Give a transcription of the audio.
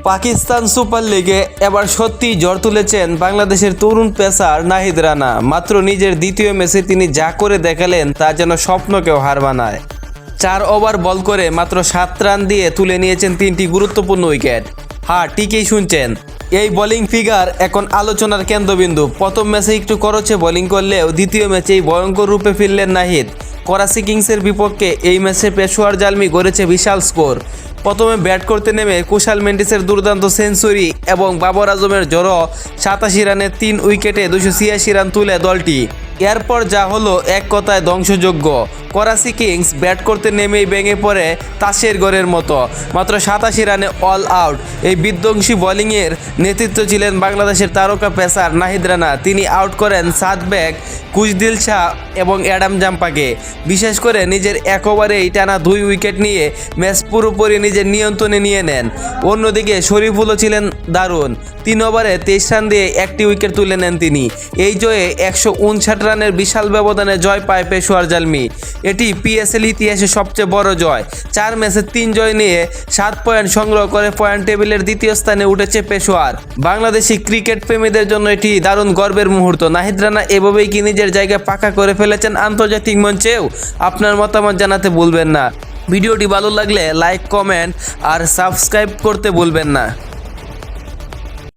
Pakistan super লিগে এবার সত্যিই ঝড় তুলেছেন বাংলাদেশের তরুণ পেসার নাহিদ রানা। মাত্র নিজের দ্বিতীয় ম্যাচে তিনি যা করে দেখালেন তা যেন স্বপ্নকেও হার মানায়। 4 ওভার বল করে মাত্র 7 রান দিয়ে তুলে নিয়েছেন 3টি গুরুত্বপূর্ণ উইকেট। হ্যাঁ, ঠিকই শুনছেন, এই বোলিং ফিগার এখন আলোচনার কেন্দ্রবিন্দু। প্রথম ম্যাচে একটু করছে বোলিং করলেও দ্বিতীয় ম্যাচেই ভয়ঙ্কর রূপে ফিরলেন নাহিদ। করাচি কিংসের বিপক্ষে এই ম্যাচে পেশোয়ার জালমি গড়েছে বিশাল স্কোর। প্রথমে ব্যাট করতে নেমে কুশাল মেন্ডিসের দুর্দান্ত সেঞ্চুরি এবং বাবর আজমের জড়ো 87 রানে 3 উইকেটে 286 রান তুলে দলটি। এরপর যা হলো এক কথায় ধ্বংসযোগ্য। করাচি কিংস ব্যাট করতে নেমেই ভেঙে পড়ে তাসের ঘরের মতো। মাত্র 87 রানে অল আউট। এই বিধ্বংসী বোলিংয়ের নেতৃত্ব ছিলেন বাংলাদেশের তারকা পেসার নাহিদ রানা। তিনি আউট করেন সাদবেক, কুশদিল শাহ এবং অ্যাডাম জাম্পাকে। বিশেষ করে নিজের এক ওভারেই টানা 2 উইকেট নিয়ে ম্যাচ পুরোপুরি নিজের নিয়ন্ত্রণে নিয়ে নেন। অন্যদিকে শরীফুলও ছিলেন দারুণ। 3 ওভারে 23 রান দিয়ে 1টি উইকেট তুলে নেন তিনি। এই জয়ে 159 রানের বিশাল ব্যবধানে জয় পায় পেশোয়ার জালমি। এটি পিএসএল ইতিহাসে সবচেয়ে বড় জয়। 4 ম্যাচে 3 জয় নিয়ে 7 পয়েন্ট সংগ্রহ করে পয়েন্ট টেবিলের দ্বিতীয় স্থানে উঠেছে পেশোয়ার। বাংলাদেশি ক্রিকেট প্রেমীদের জন্য এটি দারুণ গর্বের মুহূর্ত। নাহিদ রানা এভাবেই কি নিজের জায়গায় পাকা করে ফেলেছেন আন্তর্জাতিক মঞ্চেও? আপনার মতামত জানাতে ভুলবেন না। ভিডিওটি ভালো লাগলে লাইক, কমেন্ট আর সাবস্ক্রাইব করতে ভুলবেন না।